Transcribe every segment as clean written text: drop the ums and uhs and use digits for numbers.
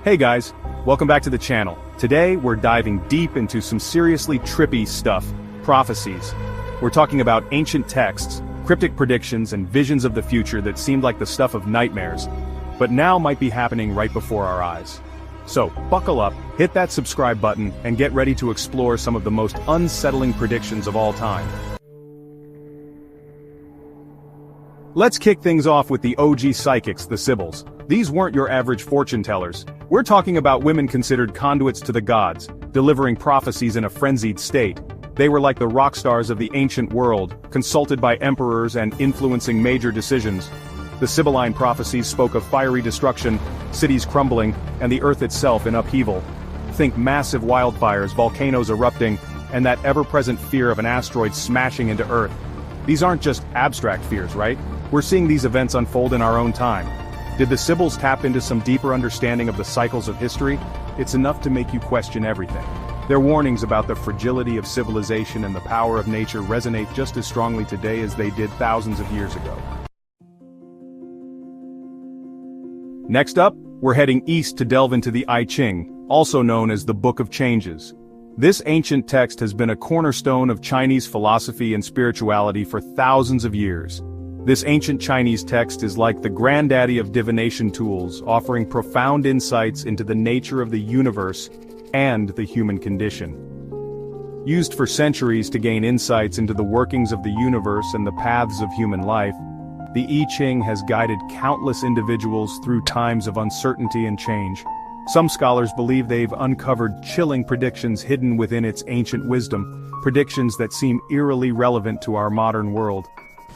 Hey guys, welcome back to the channel. Today we're diving deep into some seriously trippy stuff, prophecies. We're talking about ancient texts, cryptic predictions and visions of the future that seemed like the stuff of nightmares, but now might be happening right before our eyes. So, buckle up, hit that subscribe button, and get ready to explore some of the most unsettling predictions of all time. Let's kick things off with the OG psychics, the Sibyls. These weren't your average fortune tellers. We're talking about women considered conduits to the gods, delivering prophecies in a frenzied state. They were like the rock stars of the ancient world, consulted by emperors and influencing major decisions. The Sibylline prophecies spoke of fiery destruction, cities crumbling, and the earth itself in upheaval. Think massive wildfires, volcanoes erupting, and that ever-present fear of an asteroid smashing into Earth. These aren't just abstract fears, right? We're seeing these events unfold in our own time. Did the Sibyls tap into some deeper understanding of the cycles of history? It's enough to make you question everything. Their warnings about the fragility of civilization and the power of nature resonate just as strongly today as they did thousands of years ago. Next up, we're heading east to delve into the I Ching, also known as the Book of Changes. This ancient text has been a cornerstone of Chinese philosophy and spirituality for thousands of years. This ancient Chinese text is like the granddaddy of divination tools, offering profound insights into the nature of the universe and the human condition. Used for centuries to gain insights into the workings of the universe and the paths of human life, the I Ching has guided countless individuals through times of uncertainty and change. Some scholars believe they've uncovered chilling predictions hidden within its ancient wisdom, predictions that seem eerily relevant to our modern world.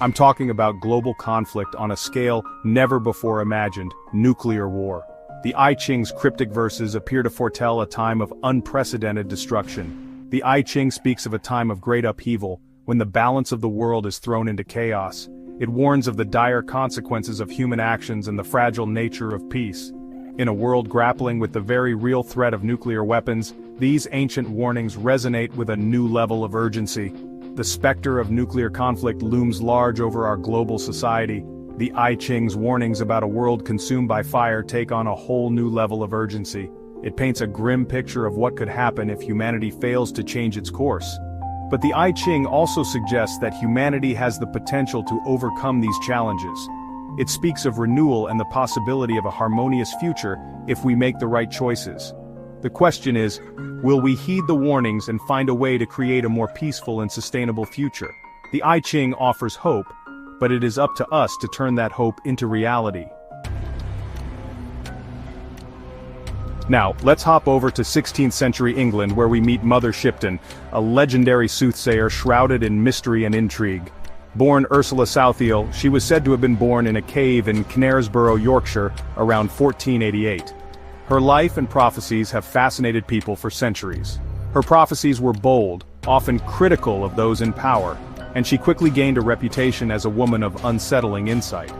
I'm talking about global conflict on a scale never before imagined, nuclear war. The I Ching's cryptic verses appear to foretell a time of unprecedented destruction. The I Ching speaks of a time of great upheaval, when the balance of the world is thrown into chaos. It warns of the dire consequences of human actions and the fragile nature of peace. In a world grappling with the very real threat of nuclear weapons, these ancient warnings resonate with a new level of urgency. The specter of nuclear conflict looms large over our global society. The I Ching's warnings about a world consumed by fire take on a whole new level of urgency. It paints a grim picture of what could happen if humanity fails to change its course. But the I Ching also suggests that humanity has the potential to overcome these challenges. It speaks of renewal and the possibility of a harmonious future if we make the right choices. The question is, will we heed the warnings and find a way to create a more peaceful and sustainable future? The I Ching offers hope, but it is up to us to turn that hope into reality. Now, let's hop over to 16th century England where we meet Mother Shipton, a legendary soothsayer shrouded in mystery and intrigue. Born Ursula Southiel, she was said to have been born in a cave in Knaresborough, Yorkshire, around 1488. Her life and prophecies have fascinated people for centuries. Her prophecies were bold, often critical of those in power, and she quickly gained a reputation as a woman of unsettling insight.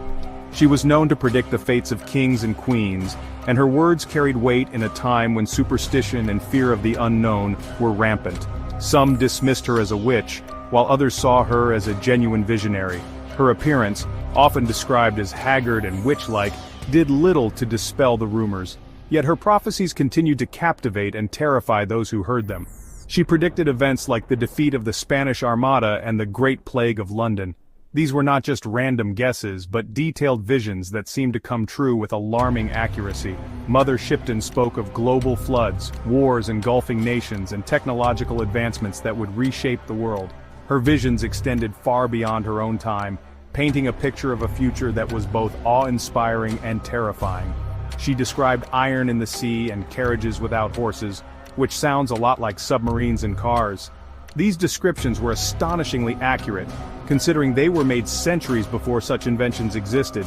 She was known to predict the fates of kings and queens, and her words carried weight in a time when superstition and fear of the unknown were rampant. Some dismissed her as a witch, while others saw her as a genuine visionary. Her appearance, often described as haggard and witch-like, did little to dispel the rumors. Yet her prophecies continued to captivate and terrify those who heard them. She predicted events like the defeat of the Spanish Armada and the Great Plague of London. These were not just random guesses, but detailed visions that seemed to come true with alarming accuracy. Mother Shipton spoke of global floods, wars engulfing nations, and technological advancements that would reshape the world. Her visions extended far beyond her own time, painting a picture of a future that was both awe-inspiring and terrifying. She described iron in the sea and carriages without horses, which sounds a lot like submarines and cars. These descriptions were astonishingly accurate, considering they were made centuries before such inventions existed.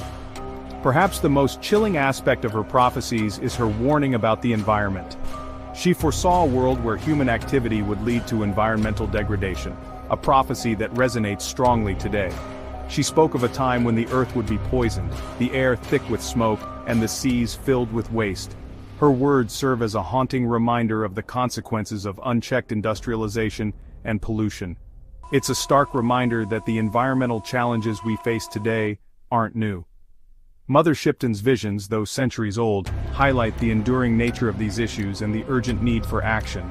Perhaps the most chilling aspect of her prophecies is her warning about the environment. She foresaw a world where human activity would lead to environmental degradation, a prophecy that resonates strongly today. She spoke of a time when the earth would be poisoned, the air thick with smoke, and the seas filled with waste. Her words serve as a haunting reminder of the consequences of unchecked industrialization and pollution. It's a stark reminder that the environmental challenges we face today aren't new. Mother Shipton's visions, though centuries old, highlight the enduring nature of these issues and the urgent need for action.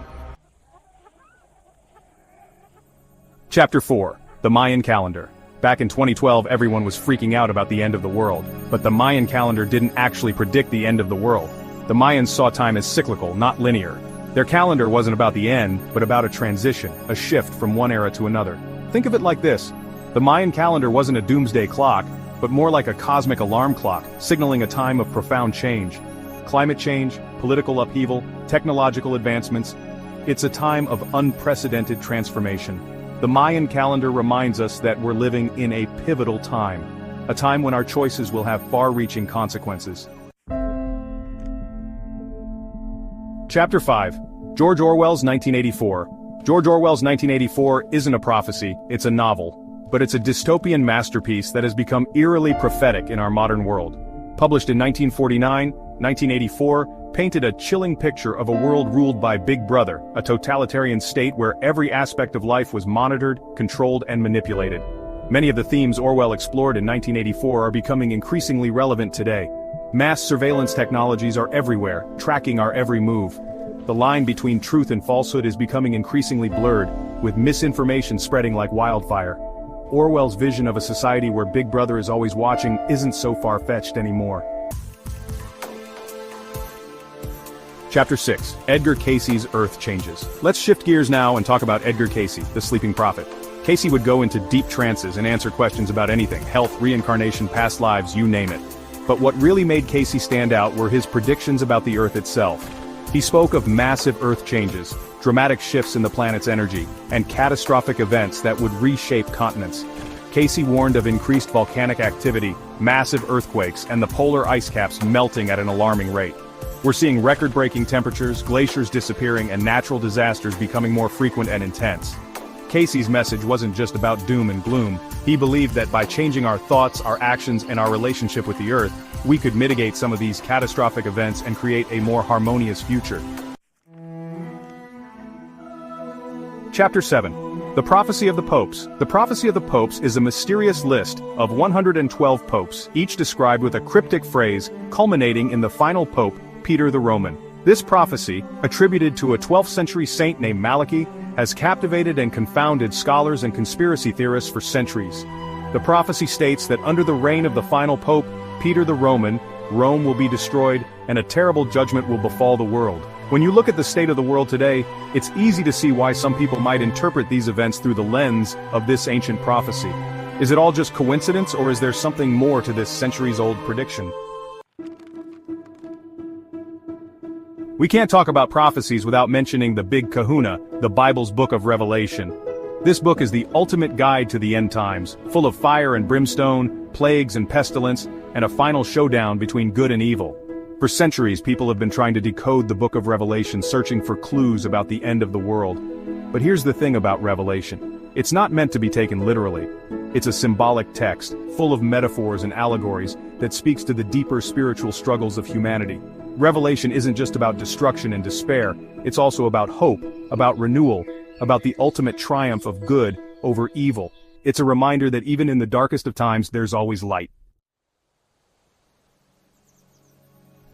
Chapter 4. The Mayan Calendar. Back in 2012, everyone was freaking out about the end of the world, but the Mayan calendar didn't actually predict the end of the world. The Mayans saw time as cyclical, not linear. Their calendar wasn't about the end, but about a transition, a shift from one era to another. Think of it like this. The Mayan calendar wasn't a doomsday clock, but more like a cosmic alarm clock, signaling a time of profound change. Climate change, political upheaval, technological advancements. It's a time of unprecedented transformation. The Mayan calendar reminds us that we're living in a pivotal time, a time when our choices will have far-reaching consequences. Chapter 5. George Orwell's 1984. George Orwell's 1984 isn't a prophecy, it's a novel. But it's a dystopian masterpiece that has become eerily prophetic in our modern world. Published in 1949, 1984 painted a chilling picture of a world ruled by Big Brother, a totalitarian state where every aspect of life was monitored, controlled, and manipulated. Many of the themes Orwell explored in 1984 are becoming increasingly relevant today. Mass surveillance technologies are everywhere, tracking our every move. The line between truth and falsehood is becoming increasingly blurred, with misinformation spreading like wildfire. Orwell's vision of a society where Big Brother is always watching isn't so far-fetched anymore. Chapter 6. Edgar Cayce's Earth Changes. Let's shift gears now and talk about Edgar Cayce, the sleeping prophet. Cayce would go into deep trances and answer questions about anything, health, reincarnation, past lives, you name it. But what really made Cayce stand out were his predictions about the Earth itself. He spoke of massive Earth changes, dramatic shifts in the planet's energy, and catastrophic events that would reshape continents. Cayce warned of increased volcanic activity, massive earthquakes, and the polar ice caps melting at an alarming rate. We're seeing record-breaking temperatures, glaciers disappearing, and natural disasters becoming more frequent and intense. Cayce's message wasn't just about doom and gloom. He believed that by changing our thoughts, our actions, and our relationship with the Earth, we could mitigate some of these catastrophic events and create a more harmonious future. Chapter 7. The Prophecy of the Popes. The Prophecy of the Popes is a mysterious list of 112 popes, each described with a cryptic phrase, culminating in the final pope, Peter the Roman. This prophecy, attributed to a 12th century saint named Malachi, has captivated and confounded scholars and conspiracy theorists for centuries. The prophecy states that under the reign of the final pope, Peter the Roman, Rome will be destroyed, and a terrible judgment will befall the world. When you look at the state of the world today, it's easy to see why some people might interpret these events through the lens of this ancient prophecy. Is it all just coincidence, or is there something more to this centuries-old prediction? We can't talk about prophecies without mentioning the Big Kahuna, the Bible's book of Revelation. This book is the ultimate guide to the end times, full of fire and brimstone, plagues and pestilence, and a final showdown between good and evil. For centuries, people have been trying to decode the book of Revelation, searching for clues about the end of the world. But here's the thing about Revelation. It's not meant to be taken literally. It's a symbolic text, full of metaphors and allegories, that speaks to the deeper spiritual struggles of humanity. Revelation isn't just about destruction and despair, it's also about hope, about renewal, about the ultimate triumph of good over evil. It's a reminder that even in the darkest of times, there's always light.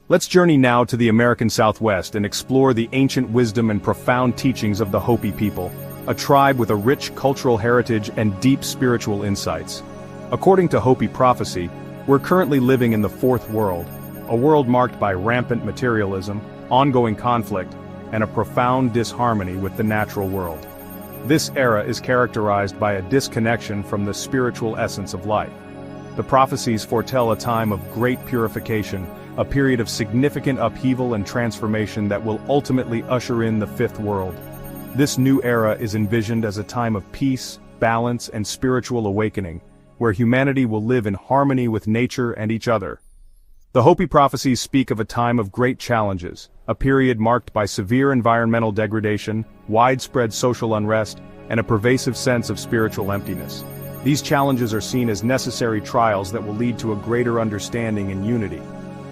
Let's journey now to the American Southwest and explore the ancient wisdom and profound teachings of the Hopi people, a tribe with a rich cultural heritage and deep spiritual insights. According to Hopi prophecy, we're currently living in the Fourth World, a world marked by rampant materialism, ongoing conflict, and a profound disharmony with the natural world. This era is characterized by a disconnection from the spiritual essence of life. The prophecies foretell a time of great purification, a period of significant upheaval and transformation that will ultimately usher in the Fifth World. This new era is envisioned as a time of peace, balance, and spiritual awakening, where humanity will live in harmony with nature and each other. The Hopi prophecies speak of a time of great challenges, a period marked by severe environmental degradation, widespread social unrest, and a pervasive sense of spiritual emptiness. These challenges are seen as necessary trials that will lead to a greater understanding and unity.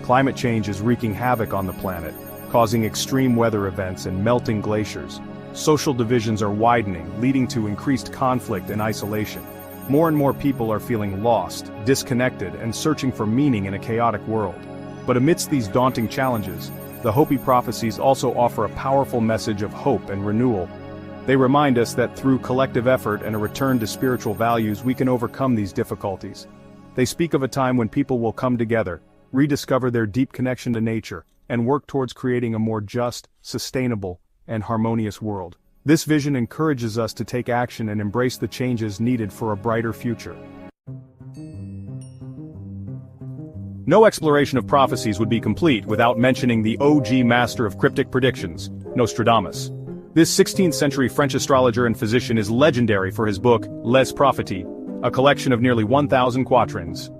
Climate change is wreaking havoc on the planet, causing extreme weather events and melting glaciers. Social divisions are widening, leading to increased conflict and isolation. More and more people are feeling lost, disconnected, and searching for meaning in a chaotic world. But amidst these daunting challenges, the Hopi Prophecies also offer a powerful message of hope and renewal. They remind us that through collective effort and a return to spiritual values we can overcome these difficulties. They speak of a time when people will come together, rediscover their deep connection to nature, and work towards creating a more just, sustainable, and harmonious world. This vision encourages us to take action and embrace the changes needed for a brighter future. No exploration of prophecies would be complete without mentioning the OG master of cryptic predictions, Nostradamus. This 16th century French astrologer and physician is legendary for his book, Les Prophéties, a collection of nearly 1,000 quatrains.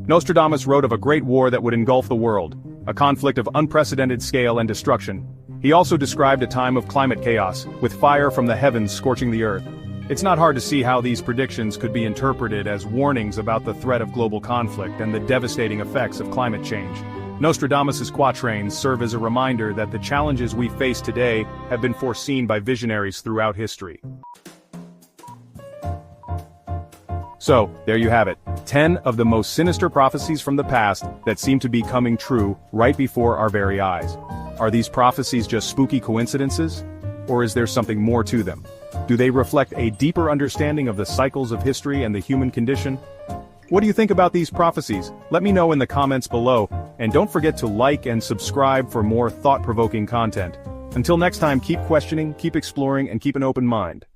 Nostradamus wrote of a great war that would engulf the world, a conflict of unprecedented scale and destruction. He also described a time of climate chaos, with fire from the heavens scorching the earth. It's not hard to see how these predictions could be interpreted as warnings about the threat of global conflict and the devastating effects of climate change. Nostradamus's quatrains serve as a reminder that the challenges we face today have been foreseen by visionaries throughout history. So, there you have it, 10 of the most sinister prophecies from the past that seem to be coming true right before our very eyes. Are these prophecies just spooky coincidences? Or is there something more to them? Do they reflect a deeper understanding of the cycles of history and the human condition? What do you think about these prophecies? Let me know in the comments below, and don't forget to like and subscribe for more thought-provoking content. Until next time, keep questioning, keep exploring, and keep an open mind.